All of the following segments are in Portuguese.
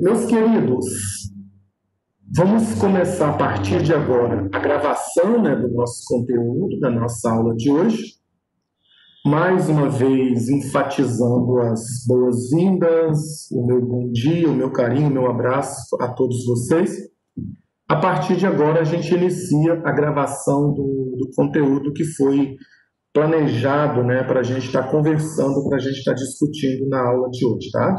Meus queridos, vamos começar a partir de agora a gravação, né, do nosso conteúdo, da nossa aula de hoje. Mais uma vez, enfatizando as boas-vindas, o meu bom dia, o meu carinho, o meu abraço a todos vocês. A partir de agora, a gente inicia a gravação do conteúdo que foi planejado, né, para a gente estar conversando, para a gente estar discutindo na aula de hoje, tá?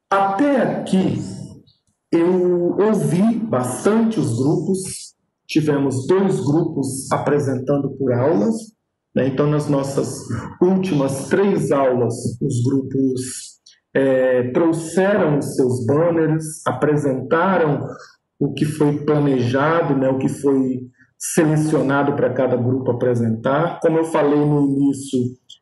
Até aqui, eu ouvi bastante os grupos, tivemos 2 grupos apresentando por aulas, né? Então, nas nossas últimas 3 aulas, os grupos trouxeram os seus banners, apresentaram o que foi planejado, né? O que foi selecionado para cada grupo apresentar. Como eu falei no início,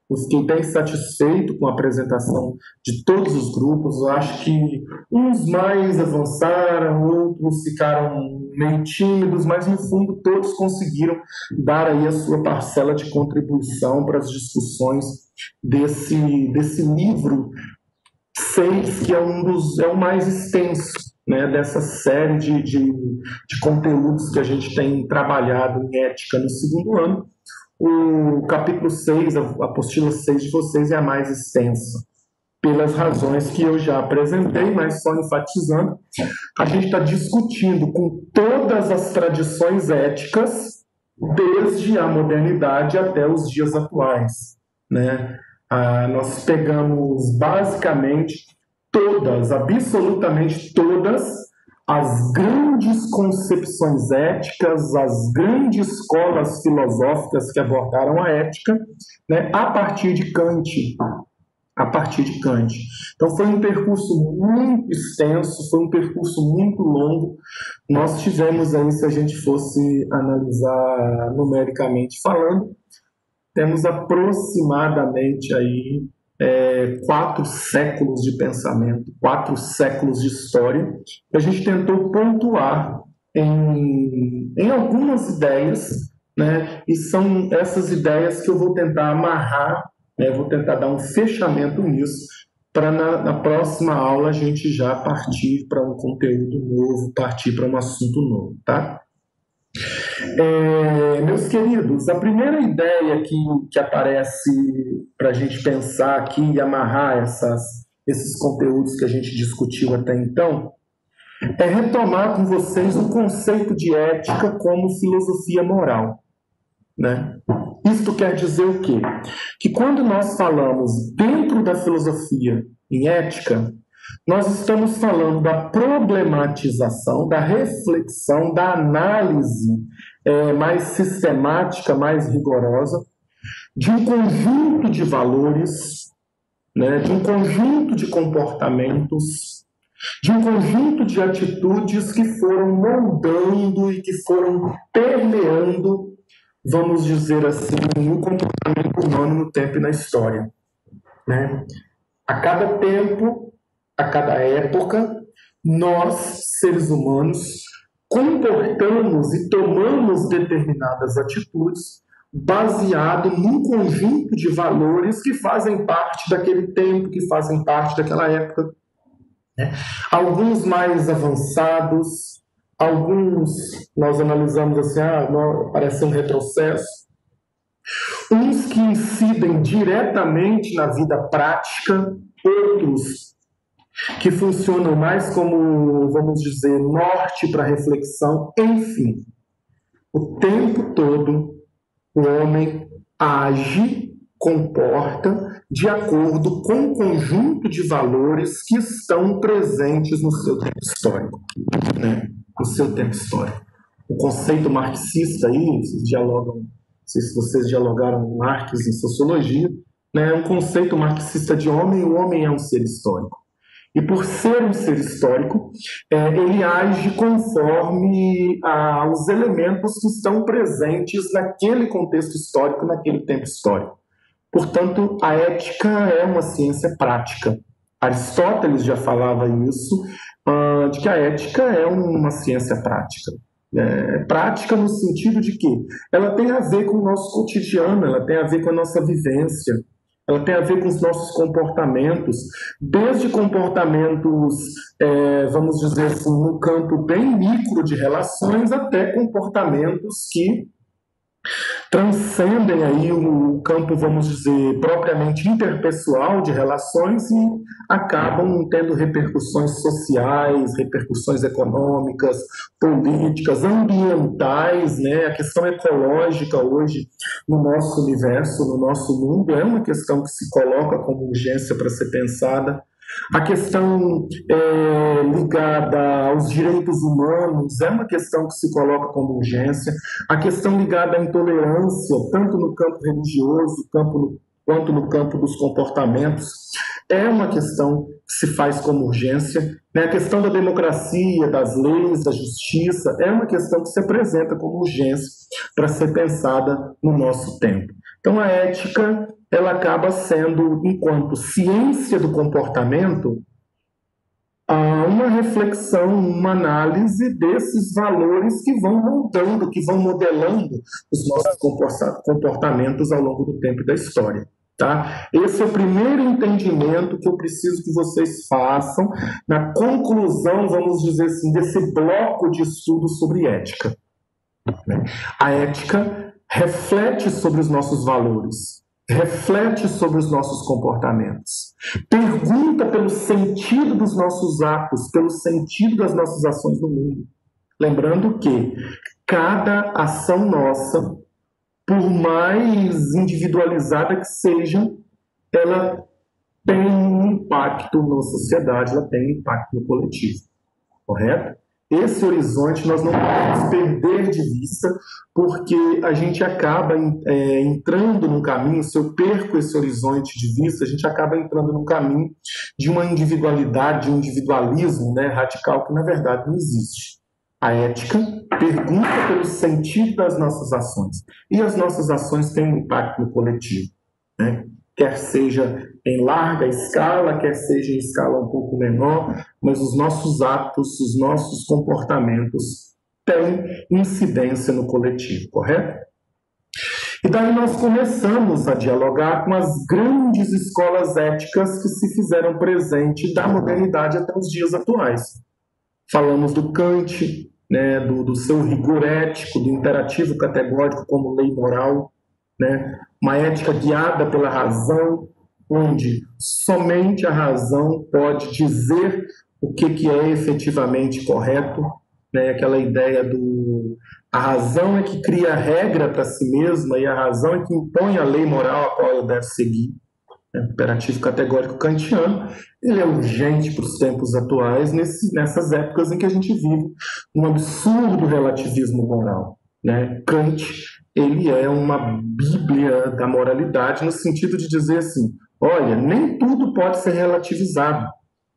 eu fiquei bem satisfeito com a apresentação de todos os grupos. Eu acho que uns mais avançaram, outros ficaram meio tímidos, mas no fundo todos conseguiram dar aí a sua parcela de contribuição para as discussões desse livro 6, que é o mais extenso, né, dessa série de conteúdos que a gente tem trabalhado em ética no segundo ano. O capítulo 6, a apostila 6 de vocês é a mais extensa, pelas razões que eu já apresentei, mas só enfatizando, a gente está discutindo com todas as tradições éticas, desde a modernidade até os dias atuais, né? Nós pegamos basicamente todas, absolutamente todas, as grandes concepções éticas, as grandes escolas filosóficas que abordaram a ética, né, a partir de Kant. Então foi um percurso muito extenso, foi um percurso muito longo. Nós tivemos aí, se a gente fosse analisar numericamente falando, temos aproximadamente aí 4 séculos de pensamento, 4 séculos de história, que a gente tentou pontuar em algumas ideias, né? E são essas ideias que eu vou tentar amarrar, né? Vou tentar dar um fechamento nisso, para na próxima aula a gente já partir para um conteúdo novo, partir para um assunto novo, tá? Meus queridos, a primeira ideia que aparece para a gente pensar aqui e amarrar esses conteúdos que a gente discutiu até então é retomar com vocês o conceito de ética como filosofia moral, né? Isto quer dizer o quê? Que quando nós falamos dentro da filosofia em ética, nós estamos falando da problematização, da reflexão, da análise mais sistemática, mais rigorosa, de um conjunto de valores, né, de um conjunto de comportamentos, de um conjunto de atitudes que foram moldando e que foram permeando, vamos dizer assim, o comportamento humano no tempo e na história, né? A cada tempo, a cada época, nós, seres humanos, comportamos e tomamos determinadas atitudes baseado num conjunto de valores que fazem parte daquele tempo, que fazem parte daquela época, né? Alguns mais avançados, alguns nós analisamos assim, parece um retrocesso, uns que incidem diretamente na vida prática, outros que funcionam mais como, vamos dizer, norte para reflexão. Enfim, o tempo todo o homem age, comporta de acordo com um conjunto de valores que estão presentes no seu tempo histórico, né? No seu tempo histórico. O conceito marxista aí, vocês dialogam, não sei se vocês dialogaram com Marx em sociologia, né? É um conceito marxista de homem, o homem é um ser histórico. E por ser um ser histórico, ele age conforme os elementos que estão presentes naquele contexto histórico, naquele tempo histórico. Portanto, a ética é uma ciência prática. Aristóteles já falava isso, de que a ética é uma ciência prática. Prática no sentido de que ela tem a ver com o nosso cotidiano, ela tem a ver com a nossa vivência, ela tem a ver com os nossos comportamentos, desde comportamentos, vamos dizer assim, no campo bem micro de relações, até comportamentos que transcendem aí o campo, vamos dizer, propriamente interpessoal de relações e acabam tendo repercussões sociais, repercussões econômicas, políticas, ambientais, né? A questão ecológica hoje no nosso universo, no nosso mundo, é uma questão que se coloca como urgência para ser pensada. A questão ligada aos direitos humanos é uma questão que se coloca como urgência. A questão ligada à intolerância, tanto no campo religioso quanto no campo dos comportamentos, é uma questão que se faz como urgência. A questão da democracia, das leis, da justiça, é uma questão que se apresenta como urgência para ser pensada no nosso tempo. Então, a ética, ela acaba sendo, enquanto ciência do comportamento, uma reflexão, uma análise desses valores que vão moldando, que vão modelando os nossos comportamentos ao longo do tempo e da história. Tá? Esse é o primeiro entendimento que eu preciso que vocês façam na conclusão, vamos dizer assim, desse bloco de estudo sobre ética. A ética reflete sobre os nossos valores, reflete sobre os nossos comportamentos, pergunta pelo sentido dos nossos atos, pelo sentido das nossas ações no mundo. Lembrando que cada ação nossa, por mais individualizada que seja, ela tem um impacto na sociedade, ela tem um impacto no coletivo, correto? Esse horizonte nós não podemos perder de vista, porque a gente acaba entrando num caminho, se eu perco esse horizonte de vista, a gente acaba entrando num caminho de uma individualidade, de um individualismo, né, radical, que na verdade não existe. A ética pergunta pelo sentido das nossas ações, e as nossas ações têm um impacto no coletivo, né? Quer seja em larga escala, quer seja em escala um pouco menor, mas os nossos atos, os nossos comportamentos têm incidência no coletivo, correto? E daí nós começamos a dialogar com as grandes escolas éticas que se fizeram presente da modernidade até os dias atuais. Falamos do Kant, né, do seu rigor ético, do imperativo categórico como lei moral, né? Uma ética guiada pela razão, onde somente a razão pode dizer o que é efetivamente correto, né? Aquela ideia a razão é que cria regra para si mesma e a razão é que impõe a lei moral a qual ela deve seguir. O imperativo categórico kantiano, ele é urgente para os tempos atuais, nessas épocas em que a gente vive um absurdo relativismo moral, né? Kant, ele é uma bíblia da moralidade, no sentido de dizer assim, olha, nem tudo pode ser relativizado,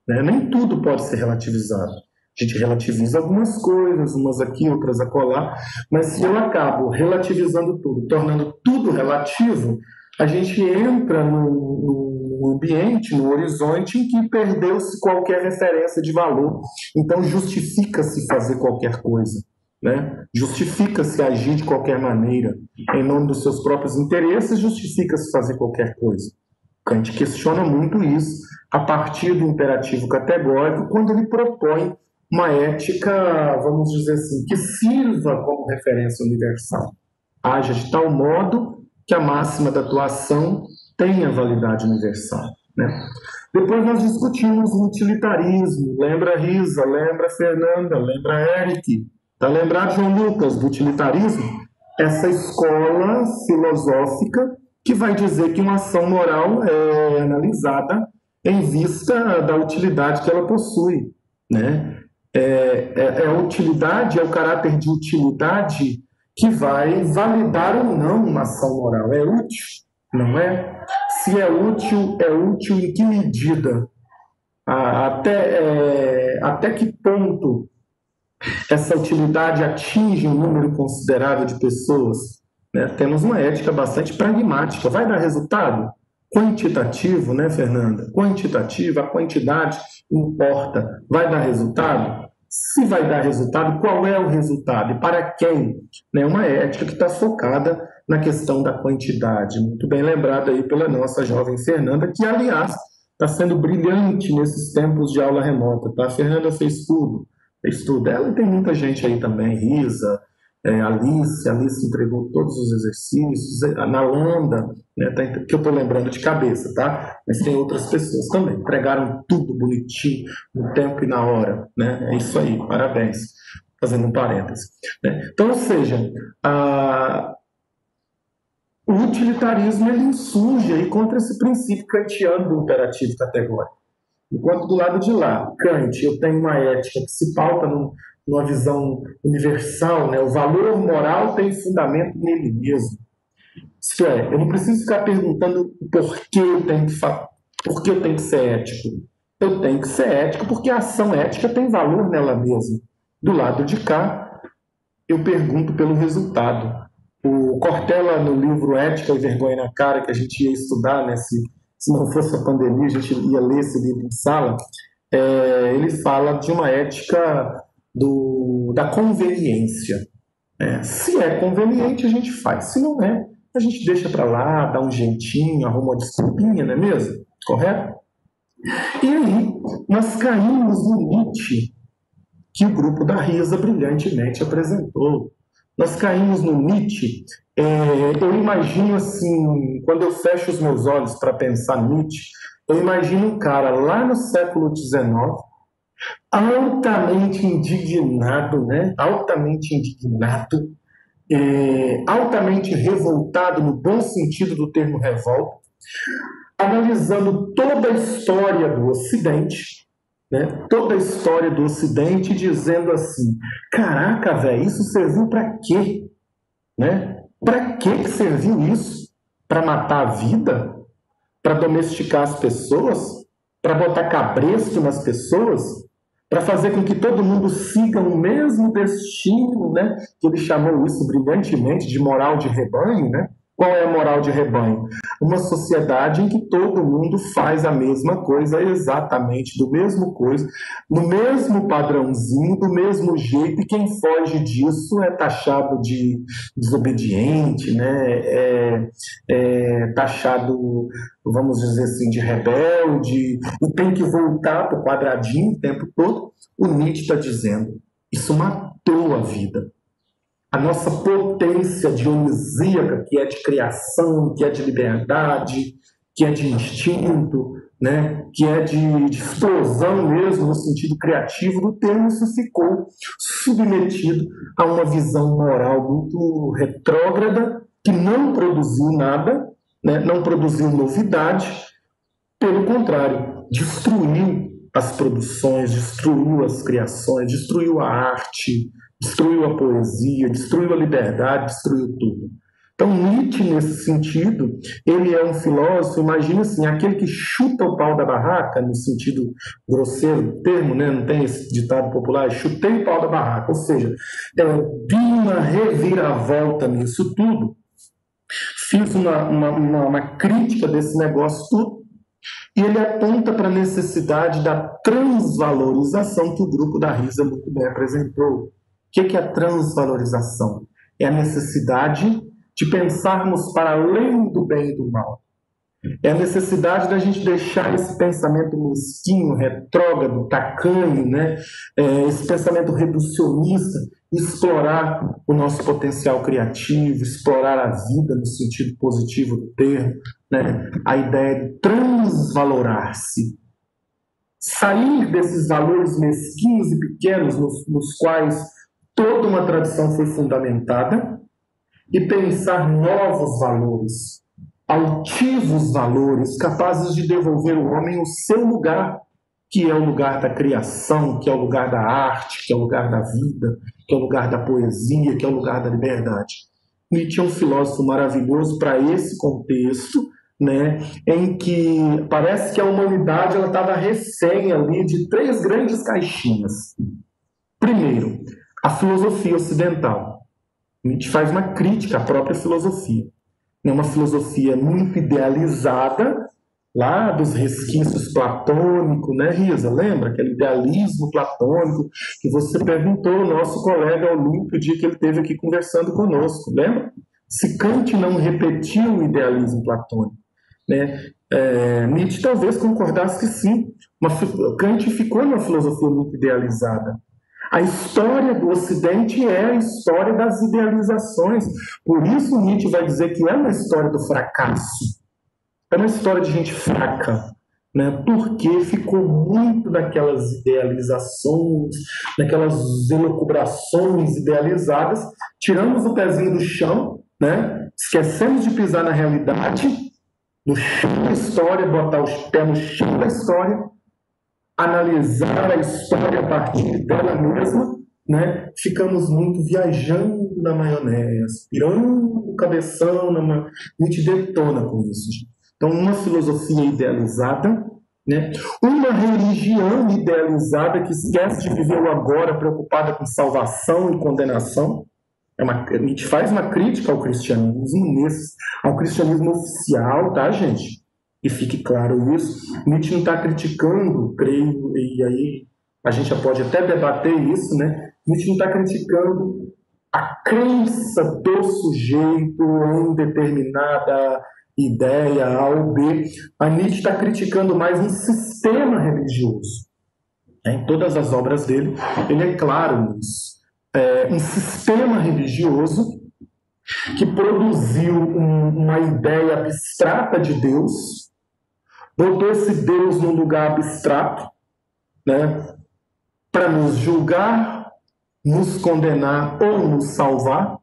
né? Nem tudo pode ser relativizado. A gente relativiza algumas coisas, umas aqui, outras acolá, mas se eu acabo relativizando tudo, tornando tudo relativo, a gente entra no ambiente, no horizonte em que perdeu-se qualquer referência de valor. Então justifica-se fazer qualquer coisa, né? Justifica-se agir de qualquer maneira. Em nome dos seus próprios interesses, justifica-se fazer qualquer coisa. Kant questiona muito isso a partir do imperativo categórico, quando ele propõe uma ética, vamos dizer assim, que sirva como referência universal. Haja de tal modo que a máxima da tua ação tenha validade universal, né? Depois nós discutimos o utilitarismo. Lembra Risa, lembra Fernanda, lembra Eric. Tá lembrado, João Lucas, do utilitarismo? Essa escola filosófica que vai dizer que uma ação moral é analisada em vista da utilidade que ela possui, né? A utilidade, é o caráter de utilidade que vai validar ou não uma ação moral. É útil, não é? Se é útil em que medida? Até que ponto essa utilidade atinge um número considerável de pessoas? Né? Temos uma ética bastante pragmática. Vai dar resultado? Quantitativo, né, Fernanda? Quantitativo, a quantidade importa. Vai dar resultado? Se vai dar resultado, qual é o resultado? E para quem? Né? Uma ética que está focada na questão da quantidade. Muito bem lembrado aí pela nossa jovem Fernanda, que, aliás, está sendo brilhante nesses tempos de aula remota. Tá? A Fernanda fez tudo. Ela e tem muita gente aí também, Risa, Alice entregou todos os exercícios, a Nalanda, né, que eu estou lembrando de cabeça, tá? Mas tem outras pessoas também, entregaram tudo bonitinho, no tempo e na hora, né? É isso aí, parabéns, fazendo um parêntese. Né? Então, ou seja, o utilitarismo ele insurge aí contra esse princípio kantiano do imperativo categórico. Enquanto do lado de lá, Kant, eu tenho uma ética que se pauta numa visão universal, né? O valor moral tem fundamento nele mesmo. Isto é, eu não preciso ficar perguntando por que eu tenho que ser ético. Eu tenho que ser ético porque a ação ética tem valor nela mesma. Do lado de cá, eu pergunto pelo resultado. O Cortella, no livro Ética e Vergonha na Cara, que a gente ia estudar, né, se não fosse a pandemia, a gente ia ler esse livro em sala, ele fala de uma ética da conveniência. Se é conveniente, a gente faz. Se não é, a gente deixa para lá, dá um jeitinho, arruma uma desculpinha, não é mesmo? Correto? E aí, nós caímos no Nietzsche, que o grupo da Risa brilhantemente apresentou. Nós caímos no Nietzsche. Eu imagino assim, quando eu fecho os meus olhos para pensar Nietzsche, eu imagino um cara lá no século XIX, altamente indignado, né? Altamente indignado, altamente revoltado no bom sentido do termo revolta, analisando toda a história do Ocidente, né? Toda a história do Ocidente, dizendo assim: caraca, velho, isso serviu para quê? Né? Para que serviu isso? Para matar a vida? Para domesticar as pessoas? Para botar cabresto nas pessoas? Para fazer com que todo mundo siga o mesmo destino, né? Que ele chamou isso brilhantemente de moral de rebanho, né? Qual é a moral de rebanho? Uma sociedade em que todo mundo faz a mesma coisa, exatamente do mesmo coisa, no mesmo padrãozinho, do mesmo jeito, e quem foge disso é taxado de desobediente, né? Taxado, vamos dizer assim, de rebelde, e tem que voltar para o quadradinho o tempo todo. O Nietzsche está dizendo, isso matou a vida. A nossa potência dionisíaca, que é de criação, que é de liberdade, que é de instinto, né? Que é de explosão mesmo, no sentido criativo do termo, isso ficou submetido a uma visão moral muito retrógrada, que não produziu nada, né? Não produziu novidade, pelo contrário, destruiu as produções, destruiu as criações, destruiu a arte, destruiu a poesia, destruiu a liberdade, destruiu tudo. Então, Nietzsche, nesse sentido, ele é um filósofo, imagina assim, aquele que chuta o pau da barraca, no sentido grosseiro do termo, né? Não tem esse ditado popular, chutei o pau da barraca, ou seja, vi uma reviravolta nisso tudo, fiz uma crítica desse negócio tudo, e ele aponta para a necessidade da transvalorização que o grupo da Risa muito bem apresentou. O que é a transvalorização? É a necessidade de pensarmos para além do bem e do mal. É a necessidade da gente deixar esse pensamento mesquinho, retrógrado, tacanho, né? Esse pensamento reducionista, explorar o nosso potencial criativo, explorar a vida no sentido positivo do termo, né? A ideia de transvalorar-se. Sair desses valores mesquinhos e pequenos nos quais toda uma tradição foi fundamentada e pensar novos valores, altivos valores, capazes de devolver ao homem o seu lugar, que é o lugar da criação, que é o lugar da arte, que é o lugar da vida, que é o lugar da poesia, que é o lugar da liberdade. Nietzsche é um filósofo maravilhoso para esse contexto, né, em que parece que a humanidade estava refém ali de 3 grandes caixinhas. Primeiro, a filosofia ocidental. Nietzsche faz uma crítica à própria filosofia. É uma filosofia muito idealizada, lá dos resquícios platônicos, né, Risa? Lembra? Aquele idealismo platônico que você perguntou ao nosso colega Olímpio o dia que ele esteve aqui conversando conosco, lembra? se Kant não repetiu o idealismo platônico, né? Nietzsche talvez concordasse que sim. Kant ficou numa filosofia muito idealizada. A história do Ocidente é a história das idealizações. Por isso Nietzsche vai dizer que é uma história do fracasso. É uma história de gente fraca, né? Porque ficou muito naquelas idealizações, naquelas elucubrações idealizadas, tiramos o pezinho do chão, né? Esquecemos de pisar na realidade, no chão da história, botar os pés no chão da história, analisar a história a partir dela mesma, né? Ficamos muito viajando na maionese, pirando o cabeção, a gente detona com isso. Então, uma filosofia idealizada, né? Uma religião idealizada que esquece de viver o agora, preocupada com salvação e condenação. A gente faz uma crítica ao cristianismo, ao cristianismo oficial, tá, gente? E fique claro isso. Nietzsche não está criticando, creio, e aí a gente já pode até debater isso, né? Nietzsche não está criticando a crença do sujeito em determinada ideia A ou B. A Nietzsche está criticando mais um sistema religioso. Em todas as obras dele, ele é claro nisso. Um sistema religioso que produziu uma ideia abstrata de Deus, botou esse Deus num lugar abstrato, né, para nos julgar, nos condenar ou nos salvar,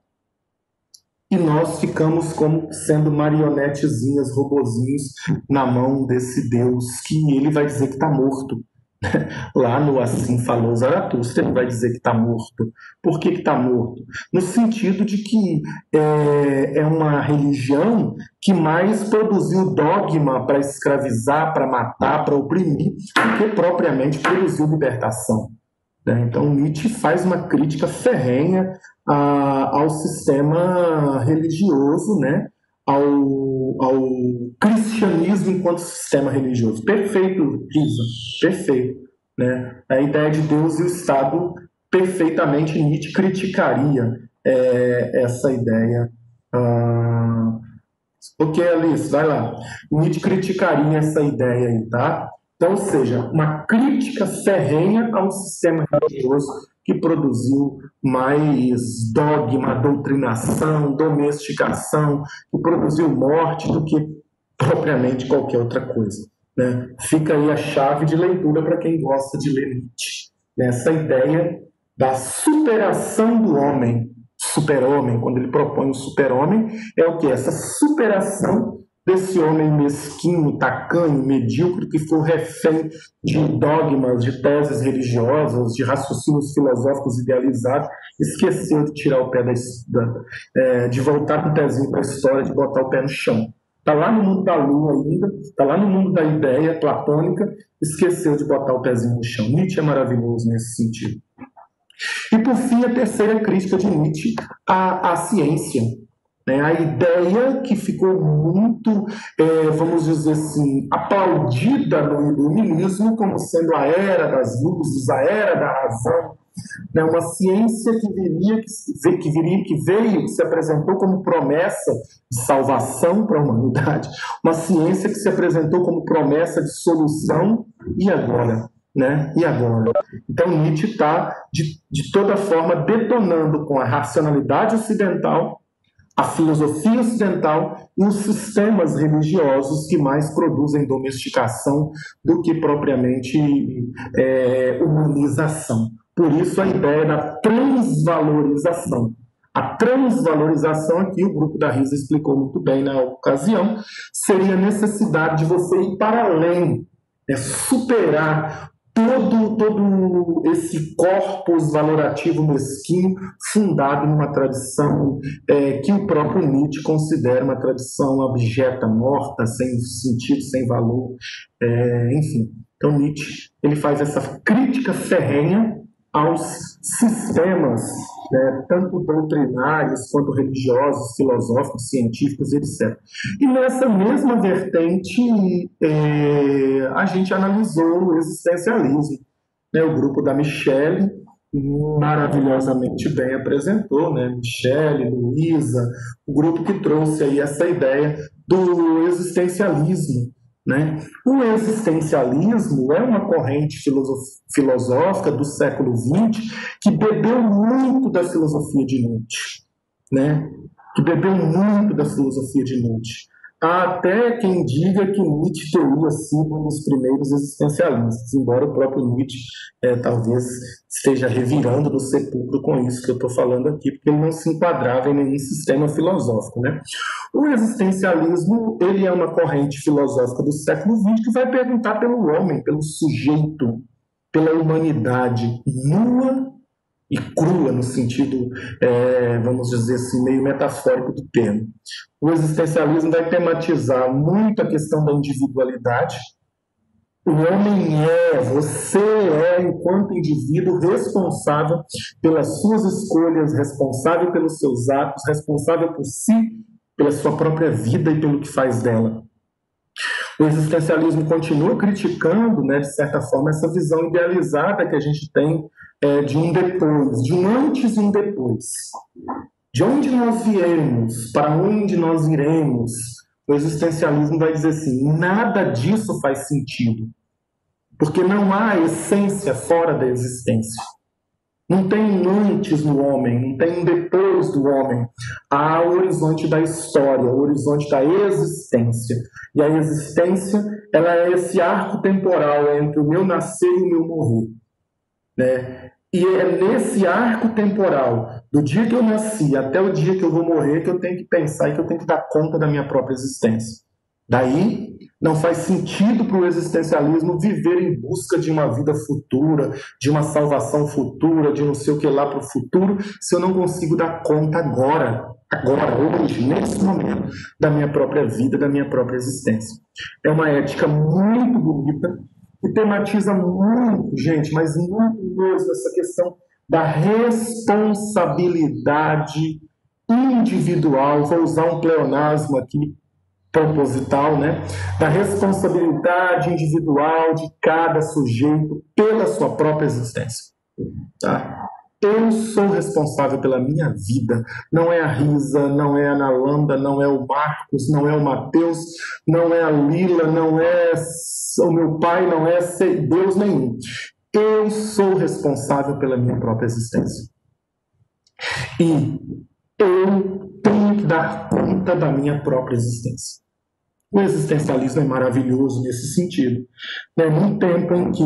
e nós ficamos como sendo marionetezinhas, robozinhos na mão desse Deus que ele vai dizer que está morto. Lá no Assim Falou Zaratustra, ele vai dizer que está morto. Por que está morto? No sentido de que é uma religião que mais produziu dogma para escravizar, para matar, para oprimir, do que propriamente produziu libertação. Né? Então Nietzsche faz uma crítica ferrenha ao sistema religioso, né? ao cristianismo enquanto sistema religioso. Perfeito, Giza, perfeito. Né? A ideia de Deus e o Estado, perfeitamente Nietzsche criticaria essa ideia. Ok, Alice, vai lá. Nietzsche criticaria essa ideia aí, tá? Então, ou seja, uma crítica ferrenha a um sistema religioso que produziu mais dogma, doutrinação, domesticação, que produziu morte do que propriamente qualquer outra coisa. Né? Fica aí a chave de leitura para quem gosta de ler Nietzsche. Essa ideia da superação do homem, super-homem, quando ele propõe o super-homem, é o que? Essa superação desse homem mesquinho, tacanho, medíocre, que foi refém de dogmas, de teses religiosas, de raciocínios filosóficos idealizados, esqueceu de tirar o pé de voltar com o pezinho para a história, de botar o pé no chão. Está lá no mundo da lua ainda, está lá no mundo da ideia platônica, esqueceu de botar o pezinho no chão. Nietzsche é maravilhoso nesse sentido. E, por fim, a terceira crítica de Nietzsche à ciência. A ideia que ficou muito, vamos dizer assim, aplaudida no iluminismo como sendo a era das luzes, a era da razão, uma ciência que veio, que se apresentou como promessa de salvação para a humanidade, uma ciência que se apresentou como promessa de solução, e agora? E agora? Então Nietzsche está, de toda forma, detonando com a racionalidade ocidental, a filosofia ocidental e os sistemas religiosos que mais produzem domesticação do que propriamente humanização. Por isso a ideia da transvalorização. A transvalorização aqui, o grupo da Risa explicou muito bem na ocasião, seria a necessidade de você ir para além, superar todo esse corpus valorativo mesquinho fundado numa tradição que o próprio Nietzsche considera uma tradição abjeta, morta, sem sentido, sem valor, enfim. Então Nietzsche ele faz essa crítica ferrenha aos sistemas, tanto doutrinários quanto religiosos, filosóficos, científicos, etc. E nessa mesma vertente, a gente analisou o existencialismo, o grupo da Michele, maravilhosamente bem apresentou, né? Michele, Luísa, o grupo que trouxe aí essa ideia do existencialismo, né? O existencialismo é uma corrente filosófica do século XX que bebeu muito da filosofia de Nietzsche, né? Que bebeu muito da filosofia de Nietzsche. Há até quem diga que Nietzsche teria sido um dos primeiros existencialistas, embora o próprio Nietzsche talvez esteja revirando no sepulcro com isso que eu estou falando aqui, porque ele não se enquadrava em nenhum sistema filosófico, né? O existencialismo, ele é uma corrente filosófica do século XX que vai perguntar pelo homem, pelo sujeito, pela humanidade nua e crua, no sentido, vamos dizer assim, meio metafórico do termo. O existencialismo vai tematizar muito a questão da individualidade. O homem você enquanto indivíduo, responsável pelas suas escolhas, responsável pelos seus atos, responsável por si, pela sua própria vida e pelo que faz dela. O existencialismo continua criticando, né, de certa forma, essa visão idealizada que a gente tem de um depois, de um antes e um depois. De onde nós viemos, para onde nós iremos, o existencialismo vai dizer assim, nada disso faz sentido, porque não há essência fora da existência. Não tem um antes no homem, não tem um depois do homem. Há o horizonte da história, o horizonte da existência. E a existência, ela é esse arco temporal entre o meu nascer e o meu morrer, né? E é nesse arco temporal, do dia que eu nasci até o dia que eu vou morrer, que eu tenho que pensar e que eu tenho que dar conta da minha própria existência. Daí, não faz sentido para o existencialismo viver em busca de uma vida futura, de uma salvação futura, de não sei o que lá para o futuro, se eu não consigo dar conta agora, hoje, nesse momento, da minha própria vida, da minha própria existência. É uma ética muito bonita, que tematiza muito, gente, mas muito mesmo essa questão da responsabilidade individual, vou usar um pleonasmo aqui, proposital, né? Da responsabilidade individual de cada sujeito pela sua própria existência. Tá? Eu sou responsável pela minha vida. Não é a Risa, não é a Nalanda, não é o Marcos, não é o Mateus, não é a Lila, não é o meu pai, não é Deus nenhum. Eu sou responsável pela minha própria existência. E eu tenho que dar conta da minha própria existência. O existencialismo é maravilhoso nesse sentido. Num tempo em que,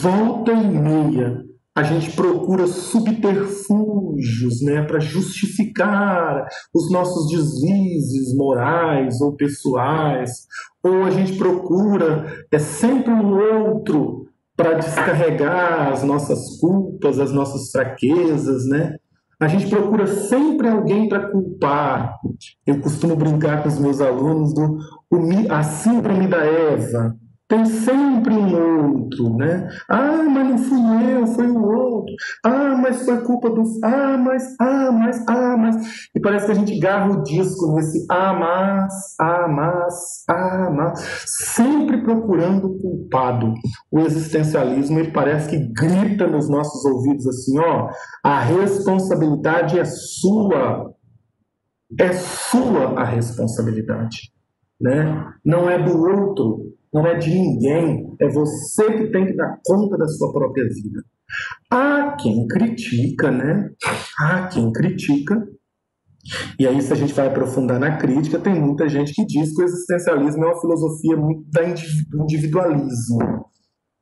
volta e meia, a gente procura subterfúgios, né, para justificar os nossos deslizes morais ou pessoais, ou a gente procura sempre um outro para descarregar as nossas culpas, as nossas fraquezas, né? A gente procura sempre alguém para culpar. Eu costumo brincar com os meus alunos a síndrome da Eva. Tem sempre um outro, né? Ah, mas não fui eu, foi o outro. Ah, mas foi culpa do... mas... E parece que a gente garra o disco nesse mas... Sempre procurando o culpado. O existencialismo, ele parece que grita nos nossos ouvidos assim, ó, a responsabilidade é sua. É sua a responsabilidade, né? Não é do outro. Não é de ninguém, é você que tem que dar conta da sua própria vida. Há quem critica, né? Há quem critica. E aí, se a gente vai aprofundar na crítica, tem muita gente que diz que o existencialismo é uma filosofia muito do individualismo.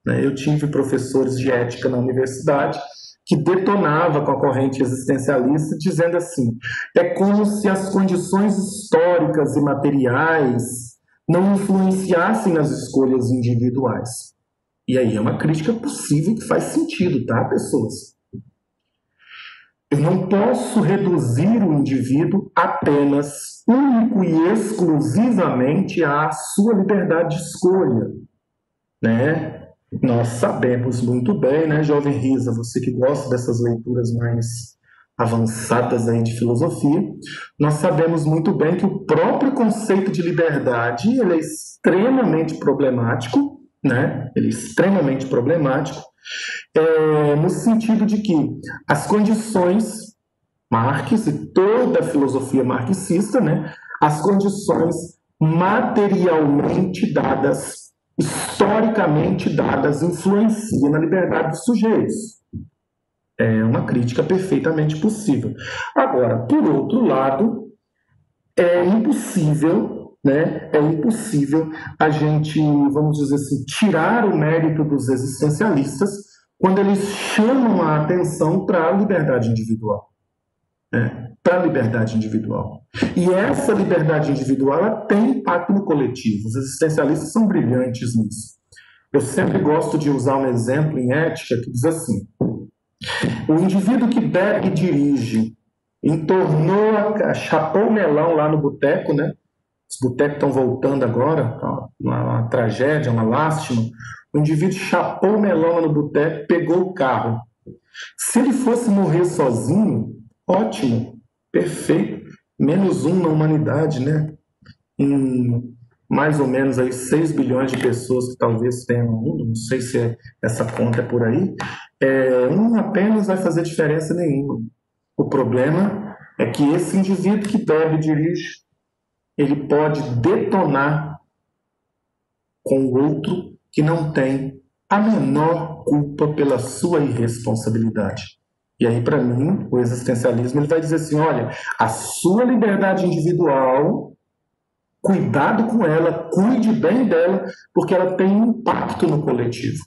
Eu tive professores de ética na universidade que detonava com a corrente existencialista, dizendo assim, é como se as condições históricas e materiais não influenciassem nas escolhas individuais. E aí é uma crítica possível que faz sentido, tá, pessoas? Eu não posso reduzir o indivíduo apenas, único e exclusivamente à sua liberdade de escolha, né? Nós sabemos muito bem, né, jovem Risa, você que gosta dessas leituras mais avançadas aí de filosofia, nós sabemos muito bem que o próprio conceito de liberdade ele é extremamente problemático, né? Ele é extremamente problemático, no sentido de que as condições, Marx e toda a filosofia marxista, né, as condições materialmente dadas, historicamente dadas, influenciam na liberdade dos sujeitos. É uma crítica perfeitamente possível. Agora, por outro lado, é impossível, né, a gente, vamos dizer assim, tirar o mérito dos existencialistas quando eles chamam a atenção para a liberdade individual. Para a liberdade individual. E essa liberdade individual ela tem impacto no coletivo. Os existencialistas são brilhantes nisso. Eu sempre gosto de usar um exemplo em ética que diz assim: o indivíduo que bebe e dirige entornou, chapou o melão lá no boteco, né? Os botecos estão voltando agora, uma tragédia, uma lástima. O indivíduo chapou o melão lá no boteco, pegou o carro. Se ele fosse morrer sozinho, ótimo, perfeito, menos um na humanidade, né? Em mais ou menos aí 6 bilhões de pessoas que talvez tenham no mundo, não sei se essa conta é por aí, um apenas vai fazer diferença nenhuma. O problema é que esse indivíduo que bebe e dirige, ele pode detonar com o outro que não tem a menor culpa pela sua irresponsabilidade. E aí, para mim, o existencialismo ele vai dizer assim: olha, a sua liberdade individual, cuidado com ela, cuide bem dela, porque ela tem um impacto no coletivo.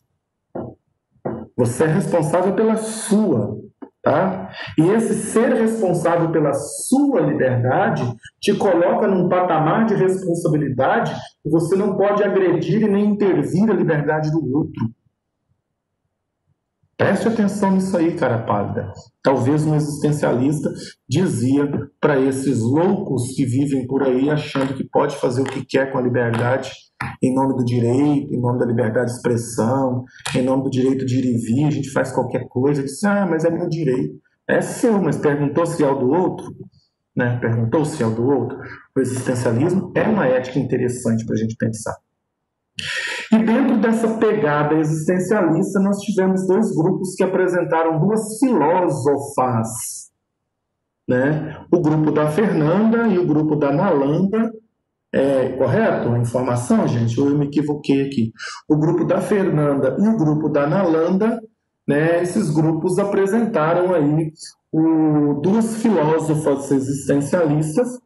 Você é responsável pela sua, tá? E esse ser responsável pela sua liberdade te coloca num patamar de responsabilidade que você não pode agredir e nem intervir a liberdade do outro. Preste atenção nisso aí, cara pálida. Talvez um existencialista dizia para esses loucos que vivem por aí achando que pode fazer o que quer com a liberdade em nome do direito, em nome da liberdade de expressão, em nome do direito de ir e vir, a gente faz qualquer coisa, diz, mas é meu direito. É seu, mas perguntou se é o do outro? Né? Perguntou se é o do outro? O existencialismo é uma ética interessante para a gente pensar. E dentro dessa pegada existencialista, nós tivemos dois grupos que apresentaram duas filósofas, né? O grupo da Fernanda e o grupo da Nalanda. Correto a informação, gente? Ou eu me equivoquei aqui? O grupo da Fernanda e o grupo da Nalanda, né? Esses grupos apresentaram aí duas filósofas existencialistas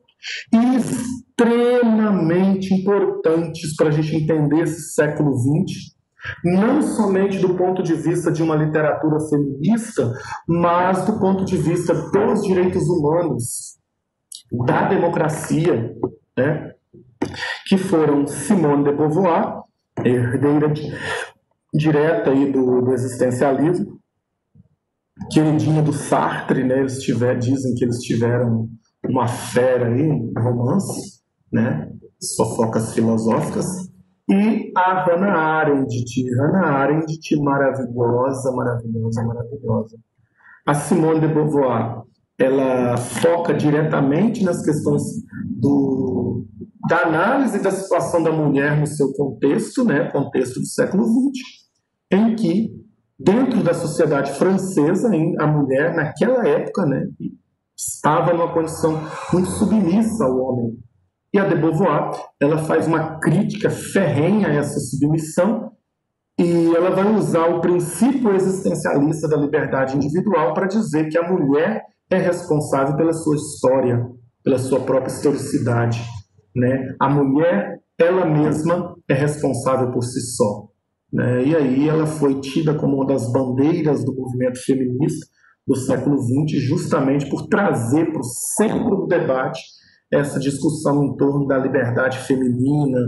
e extremamente importantes para a gente entender esse século XX, não somente do ponto de vista de uma literatura feminista, mas do ponto de vista dos direitos humanos, da democracia, né? Que foram Simone de Beauvoir, herdeira direta aí do existencialismo, queridinha do Sartre, né? Dizem que eles tiveram uma fera aí, um romance, né? Fofocas filosóficas, e a Hannah Arendt, maravilhosa. A Simone de Beauvoir, ela foca diretamente nas questões da análise da situação da mulher no seu contexto, né? Contexto do século XX, em que, dentro da sociedade francesa, a mulher, naquela época, né, estava numa condição muito submissa ao homem. E a de Beauvoir, ela faz uma crítica ferrenha a essa submissão e ela vai usar o princípio existencialista da liberdade individual para dizer que a mulher é responsável pela sua história, pela sua própria historicidade, né? A mulher, ela mesma, é responsável por si só, né? E aí ela foi tida como uma das bandeiras do movimento feminista do século XX, justamente por trazer para o centro do debate essa discussão em torno da liberdade feminina,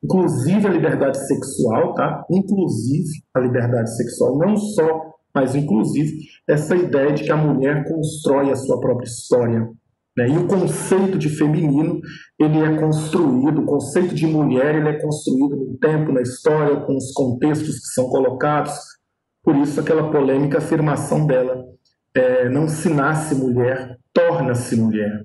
inclusive a liberdade sexual, tá? Inclusive a liberdade sexual, não só, mas inclusive essa ideia de que a mulher constrói a sua própria história, né? E o conceito de feminino, ele é construído, o conceito de mulher, ele é construído no tempo, na história, com os contextos que são colocados. Por isso aquela polêmica afirmação dela, não se nasce mulher, torna-se mulher.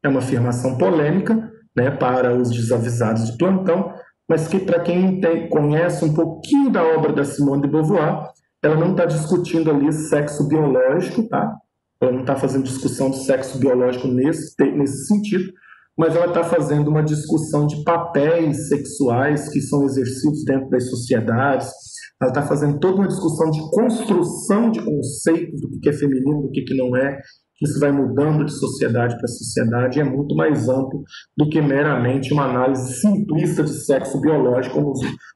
É uma afirmação polêmica, né, para os desavisados de plantão, mas que para quem conhece um pouquinho da obra da Simone de Beauvoir, ela não está discutindo ali sexo biológico, tá? Ela não está fazendo discussão de sexo biológico nesse sentido, mas ela está fazendo uma discussão de papéis sexuais que são exercidos dentro das sociedades. Ela está fazendo toda uma discussão de construção de conceitos do que é feminino, do que não é, que isso vai mudando de sociedade para sociedade, e é muito mais amplo do que meramente uma análise simplista de sexo biológico,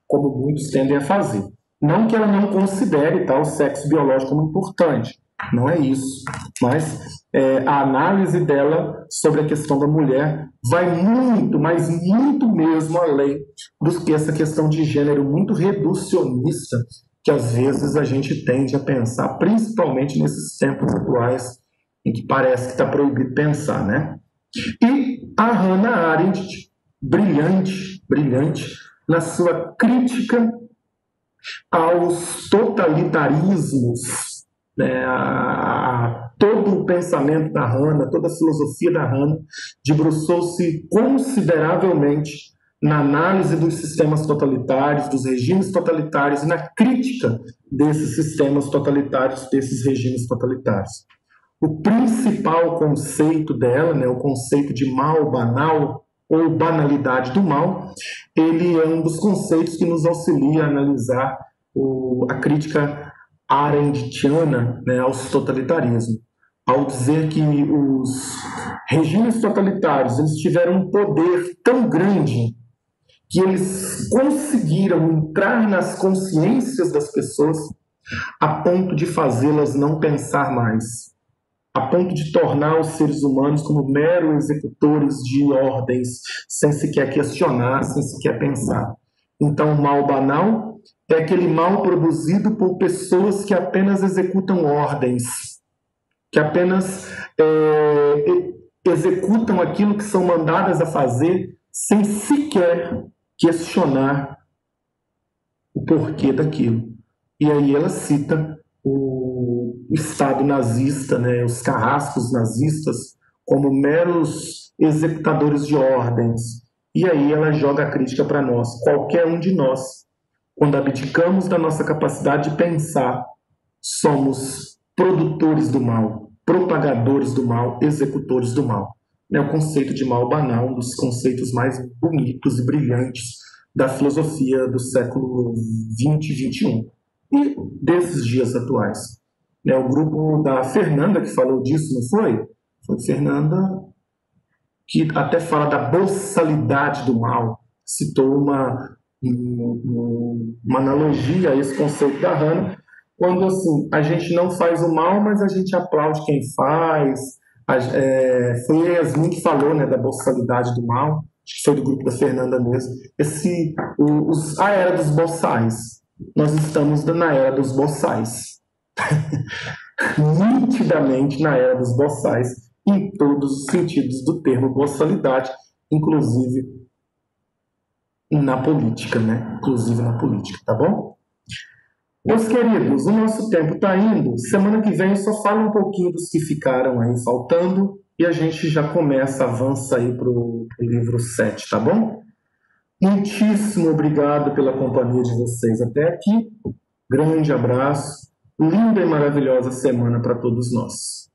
como muitos tendem a fazer. Não que ela não considere o sexo biológico como importante, não é isso, mas a análise dela sobre a questão da mulher vai muito, mas muito mesmo além do que essa questão de gênero muito reducionista que às vezes a gente tende a pensar, principalmente nesses tempos atuais em que parece que está proibido pensar, né? E a Hannah Arendt, brilhante na sua crítica aos totalitarismos, né, a todo o pensamento da Hannah, toda a filosofia da Hannah, debruçou-se consideravelmente na análise dos sistemas totalitários, dos regimes totalitários e na crítica desses sistemas totalitários, desses regimes totalitários. O principal conceito dela, né, o conceito de mal banal ou banalidade do mal, ele é um dos conceitos que nos auxilia a analisar a crítica arendtiana, né, aos totalitarismos, ao dizer que os regimes totalitários eles tiveram um poder tão grande que eles conseguiram entrar nas consciências das pessoas a ponto de fazê-las não pensar mais, a ponto de tornar os seres humanos como meros executores de ordens, sem sequer questionar, sem sequer pensar. Então, o mal banal é aquele mal produzido por pessoas que apenas executam ordens, que apenas executam aquilo que são mandadas a fazer sem sequer questionar o porquê daquilo. E aí ela cita o Estado nazista, né, os carrascos nazistas, como meros executadores de ordens. E aí ela joga a crítica para nós. Qualquer um de nós, quando abdicamos da nossa capacidade de pensar, somos produtores do mal, propagadores do mal, executores do mal. É o conceito de mal banal, um dos conceitos mais bonitos e brilhantes da filosofia do século XX e XXI. E desses dias atuais. O grupo da Fernanda, que falou disso, não foi? Foi Fernanda, que até fala da boçalidade do mal, citou uma analogia a esse conceito da Hannah, quando assim, a gente não faz o mal, mas a gente aplaude quem faz. Foi a Yasmin que falou, né, da boçalidade do mal, acho que foi do grupo da Fernanda mesmo. A era dos boçais. Nós estamos na era dos boçais. Nitidamente na era dos boçais, em todos os sentidos do termo boçalidade, inclusive na política, né? Inclusive na política, tá bom? Meus queridos, o nosso tempo está indo. Semana que vem eu só falo um pouquinho dos que ficaram aí faltando e a gente já avança aí para o livro 7, tá bom? Muitíssimo obrigado pela companhia de vocês até aqui. Grande abraço. Linda e maravilhosa semana para todos nós.